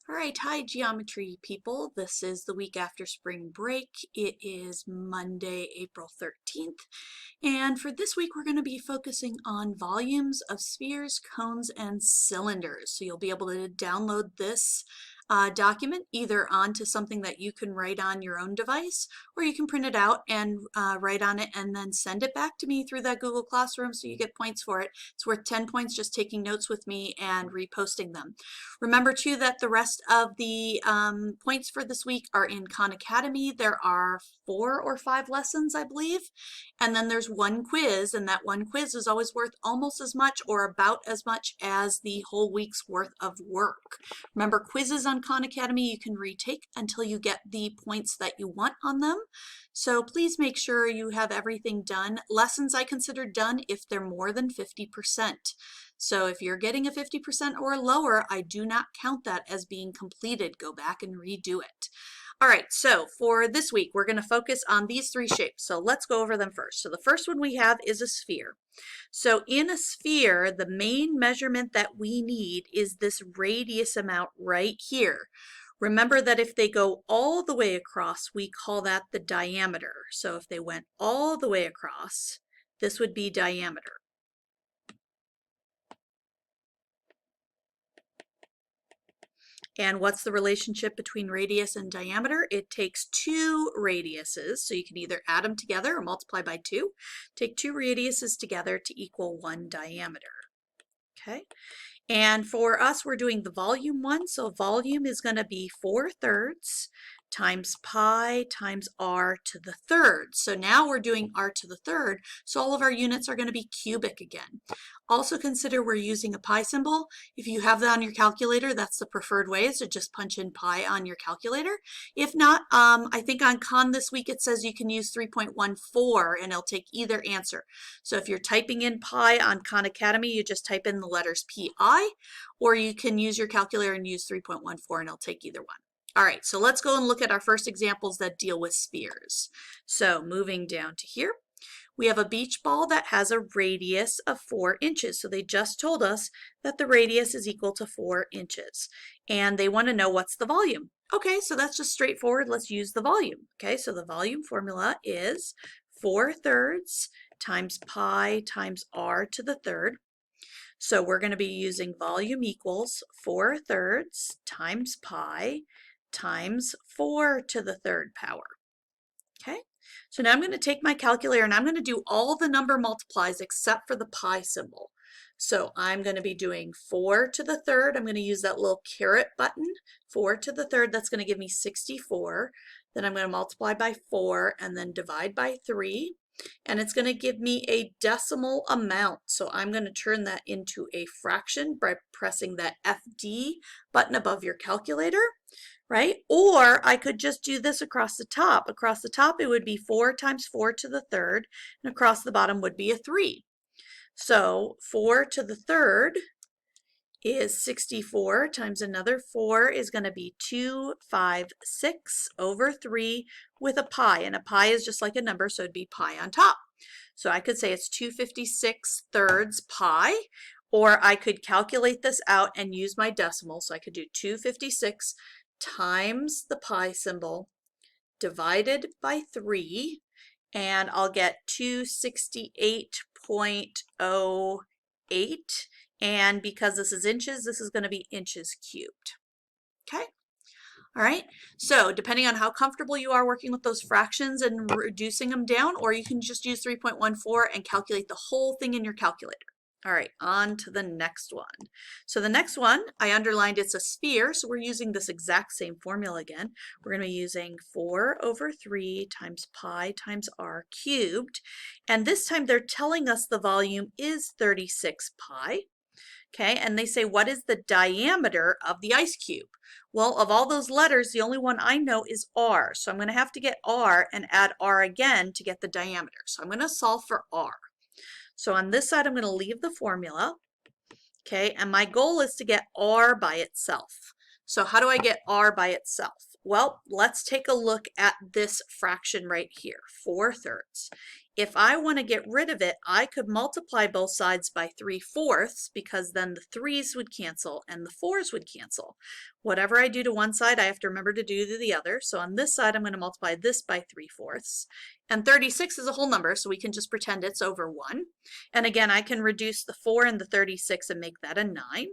All right, hi geometry people. This is the week after spring break. It is Monday, April 13th. And for this week, we're going to be focusing on volumes of spheres, cones, and cylinders. So you'll be able to download this document either onto something that you can write on your own device, or you can print it out and write on it and then send it back to me through that Google Classroom so you get points for it. It's worth 10 points just taking notes with me and reposting them. Remember too that the rest of the points for this week are in Khan Academy. There are 4 or 5 lessons, I believe, and then there's one quiz, and that one quiz is always worth almost as much or about as much as the whole week's worth of work. Remember, quizzes on Khan Academy you can retake until you get the points that you want on them. So please make sure you have everything done. Lessons I consider done if they're more than 50%. So if you're getting a 50% or lower, I do not count that as being completed. Go back and redo it. All right, so for this week, we're going to focus on these 3 shapes. So let's go over them first. So the first one we have is a sphere. So in a sphere, the main measurement that we need is this radius amount right here. Remember that if they go all the way across, we call that the diameter. So if they went all the way across, this would be diameter. And what's the relationship between radius and diameter? It takes 2 radiuses, so you can either add them together or multiply by 2. Take 2 radiuses together to equal 1 diameter. Okay, and for us, we're doing the volume one, so volume is going to be 4/3 times pi times r to the third. So now we're doing r to the third, so all of our units are going to be cubic again. Also consider we're using a pi symbol. If you have that on your calculator, that's the preferred way, is to just punch in pi on your calculator. If not, I think on Khan this week it says you can use 3.14 and it'll take either answer. So if you're typing in pi on Khan Academy, you just type in the letters pi, or you can use your calculator and use 3.14 and it'll take either one. All right, so let's go and look at our first examples that deal with spheres. So moving down to here, we have a beach ball that has a radius of 4 inches. So they just told us that the radius is equal to 4 inches. And they want to know what's the volume. Okay, so that's just straightforward. Let's use the volume. Okay, so the volume formula is 4/3 times pi times r to the third. So we're going to be using volume equals 4/3 times pi times 4 to the third power. Okay, so now I'm going to take my calculator and I'm going to do all the number multiplies except for the pi symbol. So I'm going to be doing 4 to the third. I'm going to use that little caret button, 4 to the third. That's going to give me 64. Then I'm going to multiply by 4 and then divide by 3. And it's going to give me a decimal amount. So I'm going to turn that into a fraction by pressing that FD button above your calculator, right? Or I could just do this across the top. Across the top, it would be 4 times 4 to the third, and across the bottom would be a 3. So 4 to the third is 64 times another 4 is going to be 256 over 3 with a pi, and a pi is just like a number, so it'd be pi on top. So I could say it's 256 thirds pi, or I could calculate this out and use my decimal. So I could do 256 times the pi symbol divided by 3, and I'll get 268.08. And because this is inches, this is going to be inches cubed. Okay. All right. So depending on how comfortable you are working with those fractions and reducing them down, or you can just use 3.14 and calculate the whole thing in your calculator. All right, on to the next one. So the next one, I underlined it's a sphere, so we're using this exact same formula again. We're going to be using 4/3 times pi times r cubed. And this time they're telling us the volume is 36 pi. Okay, and they say, what is the diameter of the ice cube? Well, of all those letters, the only one I know is r. So I'm going to have to get r and add r again to get the diameter. So I'm going to solve for r. So on this side, I'm going to leave the formula. Okay, and my goal is to get r by itself. So how do I get r by itself? Well, let's take a look at this fraction right here, 4/3. if I want to get rid of it, I could multiply both sides by 3/4 because then the 3's would cancel and the 4's would cancel. Whatever I do to one side, I have to remember to do to the other. So on this side, I'm going to multiply this by 3/4. And 36 is a whole number, so we can just pretend it's over 1. And again, I can reduce the 4 and the 36 and make that a 9.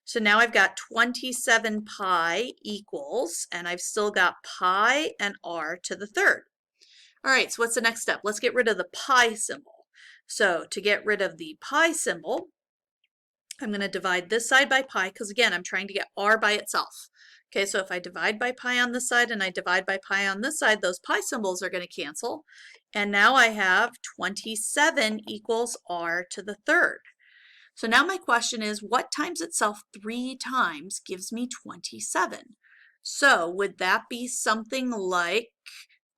So now I've got 27 pi equals, and I've still got pi and r to the third. All right, so what's the next step? Let's get rid of the pi symbol. So to get rid of the pi symbol, I'm going to divide this side by pi because again, I'm trying to get r by itself. Okay, so if I divide by pi on this side and I divide by pi on this side, those pi symbols are going to cancel. And now I have 27 equals r to the third. So now my question is, what times itself 3 times gives me 27? So would that be something like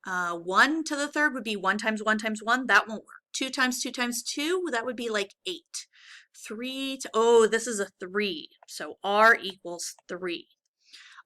1 to the third would be 1 times 1 times 1. That won't work. 2 times 2 times 2, that would be like 8. 3 to, oh, this is a 3. So r equals 3.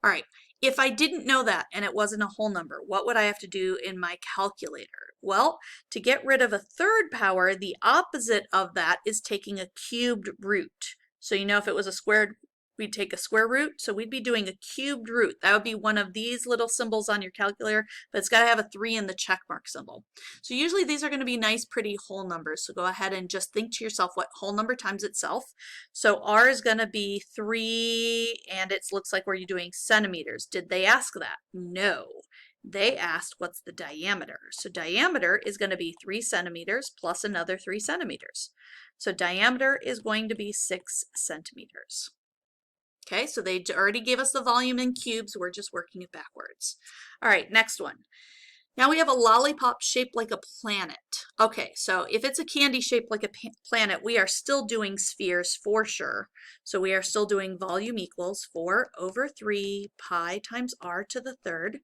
All right. If I didn't know that and it wasn't a whole number, what would I have to do in my calculator? Well, to get rid of a third power, the opposite of that is taking a cubed root. So you know if it was a squared, we'd take a square root. So we'd be doing a cubed root. That would be one of these little symbols on your calculator, but it's got to have a 3 in the check mark symbol. So usually these are going to be nice, pretty whole numbers. So go ahead and just think to yourself what whole number times itself. So r is going to be 3, and it looks like we're doing centimeters. Did they ask that? No. They asked what's the diameter. So diameter is going to be 3 centimeters plus another 3 centimeters. So diameter is going to be 6 centimeters. Okay, so they already gave us the volume in cubes. We're just working it backwards. All right, next one. Now we have a lollipop shaped like a planet. Okay, so if it's a candy shaped like a planet, we are still doing spheres for sure. So we are still doing volume equals 4 over 3 pi times r to the third.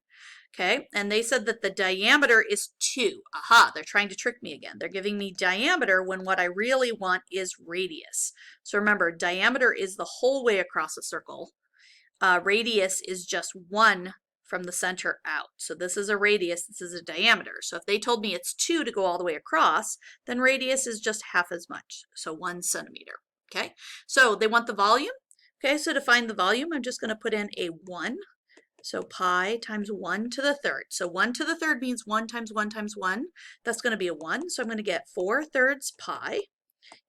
Okay, and they said that the diameter is 2. Aha, they're trying to trick me again. They're giving me diameter when what I really want is radius. So remember, diameter is the whole way across a circle. Radius is just 1 from the center out. So this is a radius, this is a diameter. So if they told me it's 2 to go all the way across, then radius is just half as much, so 1 centimeter. Okay, so they want the volume. Okay, so to find the volume, I'm just going to put in a 1. So pi times 1 to the third. So 1 to the third means 1 times 1 times 1. That's going to be a 1. So I'm going to get 4/3 pi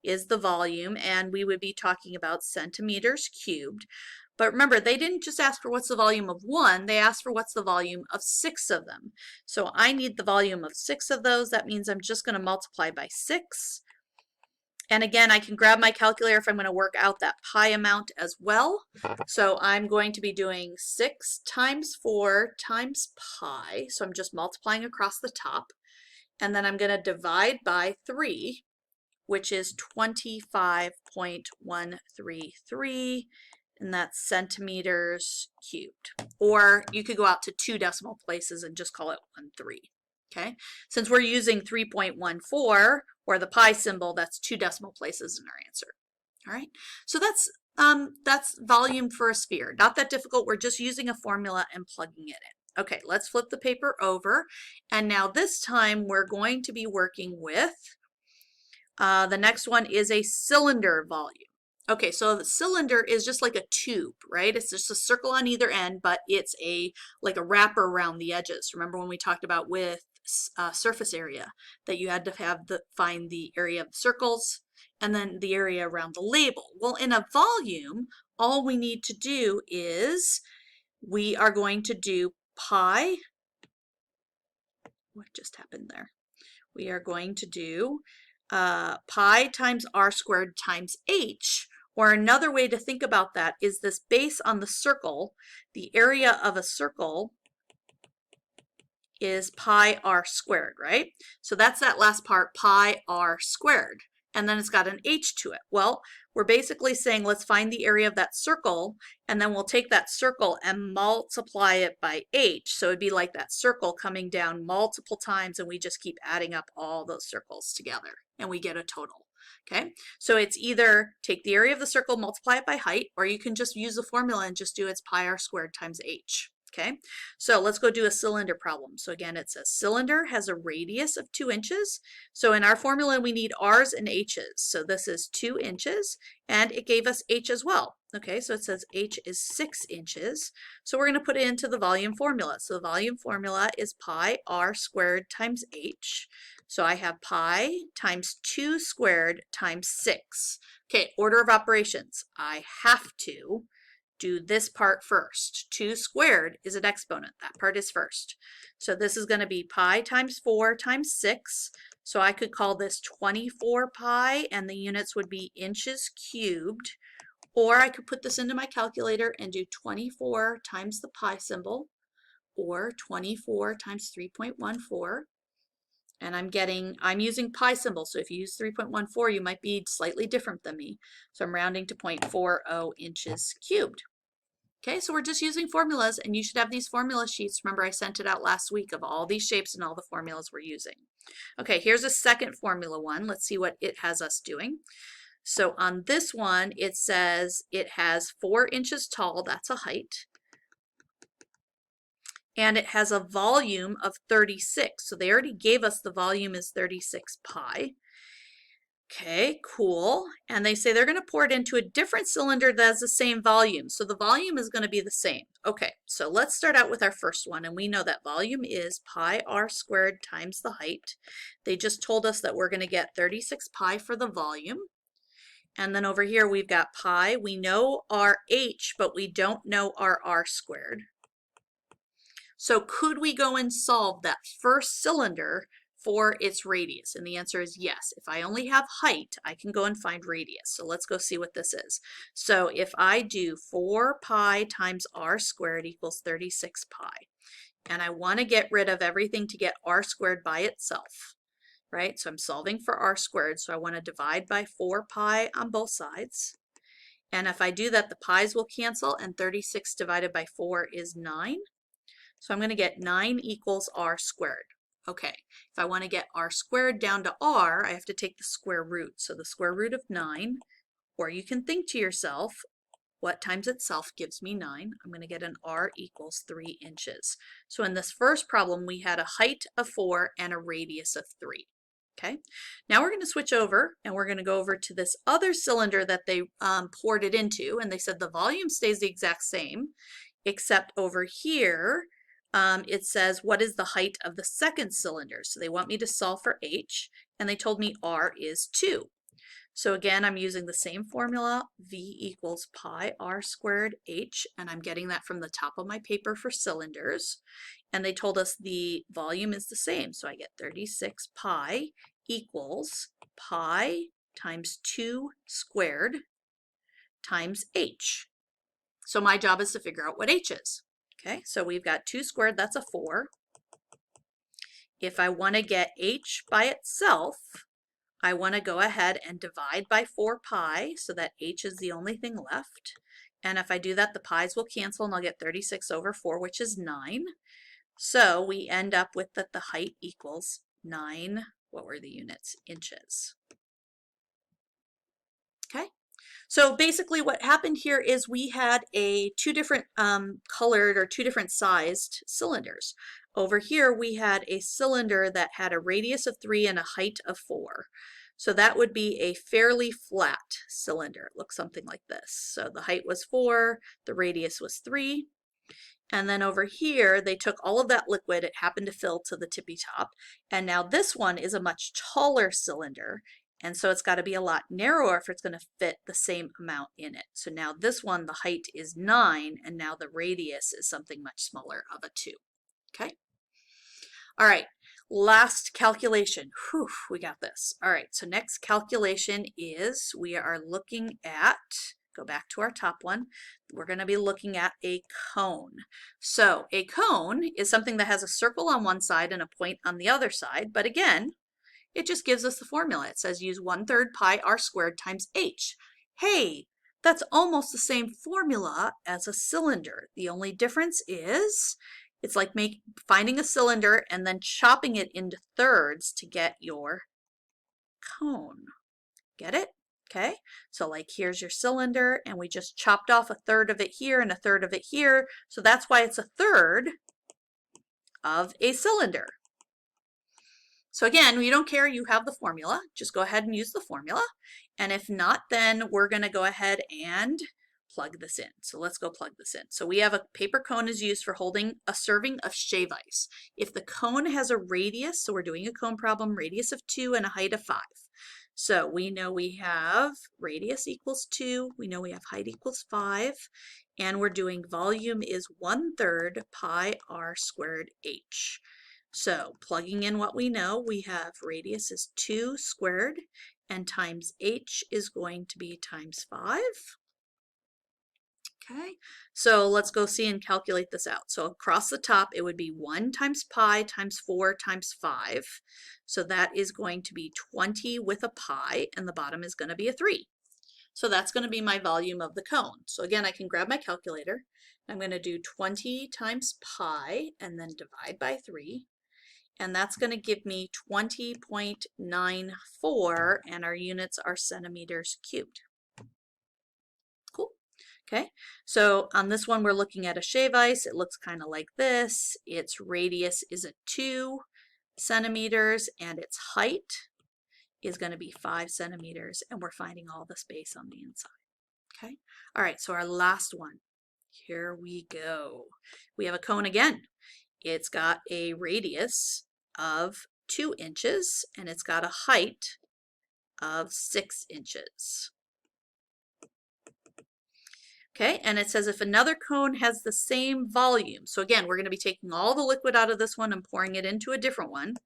is the volume, and we would be talking about centimeters cubed. But remember, they didn't just ask for what's the volume of 1, they asked for what's the volume of 6 of them. So I need the volume of 6 of those. That means I'm just going to multiply by 6. And again, I can grab my calculator if I'm going to work out that pi amount as well. So I'm going to be doing 6 times 4 times pi. So I'm just multiplying across the top. And then I'm going to divide by 3, which is 25.133. And that's centimeters cubed. Or you could go out to 2 decimal places and just call it 13. Okay, since we're using 3.14 or the pi symbol, that's 2 decimal places in our answer. All right, so that's volume for a sphere. Not that difficult. We're just using a formula and plugging it in. Okay, let's flip the paper over, and now this time we're going to be working with the next one is a cylinder volume. Okay, so the cylinder is just like a tube, right? It's just a circle on either end, but it's like a wrapper around the edges. Remember when we talked about with surface area that you had to find the area of the circles and then the area around the label. Well, in a volume, all we need to do is we are going to do pi. What just happened there? We are going to do pi times r squared times h. Or another way to think about that is this base on the circle, the area of a circle is pi r squared, right? So that's that last part, pi r squared. And then it's got an h to it. Well, we're basically saying let's find the area of that circle, and then we'll take that circle and multiply it by h. So it'd be like that circle coming down multiple times, and we just keep adding up all those circles together, and we get a total. Okay, so it's either take the area of the circle, multiply it by height, or you can just use the formula and just do its pi r squared times h. Okay, so let's go do a cylinder problem. So again, it says cylinder has a radius of 2 inches. So in our formula, we need R's and H's. So this is 2 inches, and it gave us H as well. Okay, so it says H is 6 inches. So we're going to put it into the volume formula. So the volume formula is pi R squared times H. So I have pi times 2 squared times 6. Okay, order of operations. I have to do this part first. 2 squared is an exponent. That part is first. So this is going to be pi times 4 times 6. So I could call this 24 pi, and the units would be inches cubed. Or I could put this into my calculator and do 24 times the pi symbol, or 24 times 3.14. And I'm using pi symbol, so if you use 3.14, you might be slightly different than me. So I'm rounding to 0.40 inches cubed. Okay, so we're just using formulas, and you should have these formula sheets. Remember, I sent it out last week of all these shapes and all the formulas we're using. Okay, here's a second formula one. Let's see what it has us doing. So on this one, it says it has 4 inches tall. That's a height. And it has a volume of 36. So they already gave us the volume is 36 pi. Okay, cool. And they say they're going to pour it into a different cylinder that has the same volume. So the volume is going to be the same. Okay, so let's start out with our first one. And we know that volume is pi R squared times the height. They just told us that we're going to get 36 pi for the volume. And then over here we've got pi. We know our H, but we don't know our R squared. So could we go and solve that first cylinder for its radius? And the answer is yes. If I only have height, I can go and find radius. So let's go see what this is. So if I do 4 pi times R squared equals 36 pi, and I want to get rid of everything to get R squared by itself, right? So I'm solving for R squared, so I want to divide by 4 pi on both sides. And if I do that, the pi's will cancel, and 36 divided by 4 is 9. So I'm going to get 9 equals R squared. Okay, if I want to get R squared down to R, I have to take the square root. So the square root of 9, or you can think to yourself, what times itself gives me 9? I'm going to get an R equals 3 inches. So in this first problem, we had a height of 4 and a radius of 3. Okay, now we're going to switch over, and we're going to go over to this other cylinder that they poured it into, and they said the volume stays the exact same, except over here, it says, what is the height of the second cylinder? So they want me to solve for H, and they told me R is 2. So again, I'm using the same formula, V equals pi R squared H, and I'm getting that from the top of my paper for cylinders. And they told us the volume is the same, so I get 36 pi equals pi times 2 squared times H. So my job is to figure out what H is. Okay, so we've got 2 squared, that's a 4. If I want to get H by itself, I want to go ahead and divide by 4 pi so that H is the only thing left. And if I do that, the pi's will cancel and I'll get 36 over 4, which is 9. So we end up with that the height equals 9, what were the units? Inches. Okay. So basically what happened here is we had two different colored or 2 different sized cylinders. Over here we had a cylinder that had a radius of 3 and a height of 4. So that would be a fairly flat cylinder. It looks something like this. So the height was 4, the radius was 3. And then over here, they took all of that liquid, it happened to fill to the tippy top. And now this one is a much taller cylinder. And so it's got to be a lot narrower if it's going to fit the same amount in it. So now this one, the height is 9, and now the radius is something much smaller of a 2. Okay? All right, last calculation. Whew, we got this. All right, so next calculation is we are looking at, go back to our top one, we're going to be looking at a cone. So a cone is something that has a circle on one side and a point on the other side, but again, it just gives us the formula. It says use 1/3 pi R squared times H. Hey, that's almost the same formula as a cylinder. The only difference is it's like finding a cylinder and then chopping it into thirds to get your cone. Get it? Okay, so like here's your cylinder, and we just chopped off a third of it here and a third of it here. So that's why it's a third of a cylinder. So again, we don't care, you have the formula, just go ahead and use the formula. And if not, then we're gonna go ahead and plug this in. So let's go plug this in. So we have a paper cone is used for holding a serving of shave ice. If the cone has a radius, so we're doing a cone problem, radius of 2 and a height of 5. So we know we have radius equals 2, we know we have height equals 5, and we're doing volume is 1/3 pi r squared h. So plugging in what we know, we have radius is 2 squared, and times h is going to be times 5. Okay, so let's go see and calculate this out. So across the top, it would be 1 times pi times 4 times 5. So that is going to be 20 with a pi, and the bottom is going to be a 3. So that's going to be my volume of the cone. So again, I can grab my calculator. I'm going to do 20 times pi and then divide by 3. And that's going to give me 20.94, and our units are centimeters cubed. Cool. Okay, so on this one, we're looking at a shave ice. It looks kind of like this. Its radius is at 2 centimeters, and its height is going to be 5 centimeters, and we're finding all the space on the inside. Okay, all right, so our last one. Here we go. We have a cone again. It's got a radius of 2 inches, and it's got a height of 6 inches. Okay, and it says if another cone has the same volume, so again, we're going to be taking all the liquid out of this one and pouring it into a different one.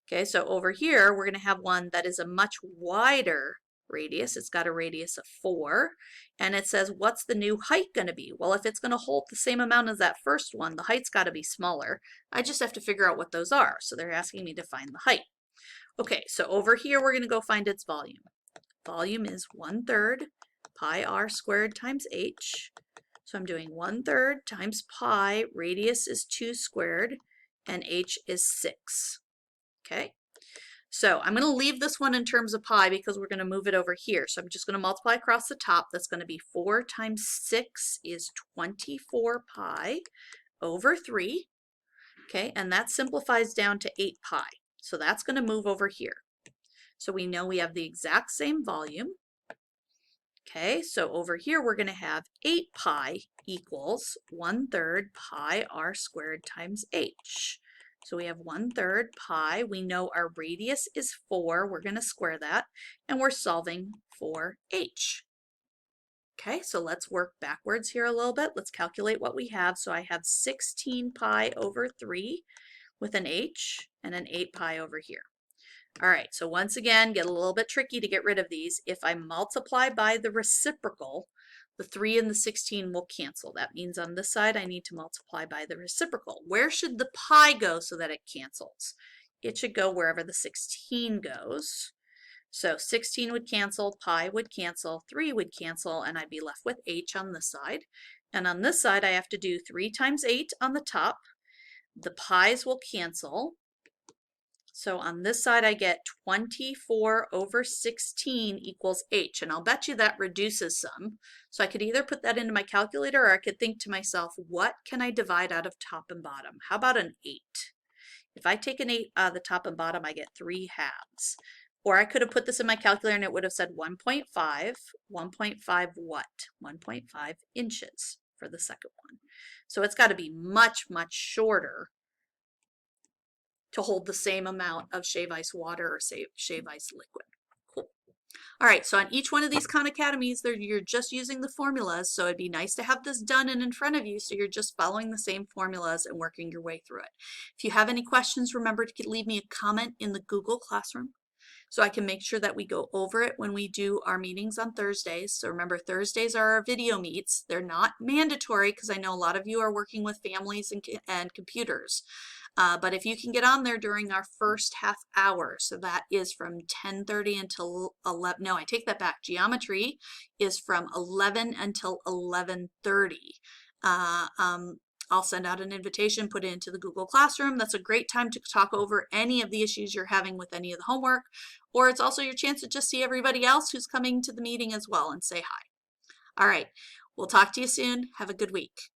Okay, so over here, we're going to have one that is a much wider radius. It's got a radius of 4, and it says, what's the new height going to be? Well, if it's going to hold the same amount as that first one, the height's got to be smaller. I just have to figure out what those are. So they're asking me to find the height. Okay, so over here, we're going to go find its volume. Volume is 1/3 pi r squared times h. So I'm doing 1/3 times pi, radius is 2 squared, and h is 6. Okay, so I'm going to leave this one in terms of pi because we're going to move it over here. So I'm just going to multiply across the top. That's going to be 4 times 6 is 24 pi over 3. Okay, and that simplifies down to 8 pi. So that's going to move over here. So we know we have the exact same volume. Okay, so over here we're going to have 8 pi equals 1/3 pi r squared times h. So we have 1/3 pi. We know our radius is 4. We're going to square that, and we're solving for h. Okay, so let's work backwards here a little bit. Let's calculate what we have. So I have 16 pi over 3 with an h and an 8 pi over here. All right, so once again, get a little bit tricky to get rid of these. If I multiply by the reciprocal, the 3 and the 16 will cancel. That means on this side, I need to multiply by the reciprocal. Where should the pi go so that it cancels? It should go wherever the 16 goes. So 16 would cancel, pi would cancel, 3 would cancel, and I'd be left with h on this side. And on this side, I have to do 3 times 8 on the top. The pi's will cancel. So on this side, I get 24 over 16 equals h, and I'll bet you that reduces some. So I could either put that into my calculator, or I could think to myself, what can I divide out of top and bottom? How about an 8? If I take an 8 out of the top and bottom, I get 3 halves. Or I could have put this in my calculator and it would have said 1.5. 1.5 what? 1.5 inches for the second one. So it's got to be much, much shorter to hold the same amount of shave ice water or shave ice liquid. Cool. All right, so on each one of these Khan Academies, you're just using the formulas, so it'd be nice to have this done and in front of you so you're just following the same formulas and working your way through it. If you have any questions, remember to leave me a comment in the Google Classroom so I can make sure that we go over it when we do our meetings on Thursdays. So remember, Thursdays are our video meets. They're not mandatory because I know a lot of you are working with families and computers. But if you can get on there during our first half hour, so that is from 10:30 until 11, no, I take that back. Geometry is from 11 until 11:30. I'll send out an invitation, put it into the Google Classroom. That's a great time to talk over any of the issues you're having with any of the homework, or it's also your chance to just see everybody else who's coming to the meeting as well and say hi. All right, we'll talk to you soon. Have a good week.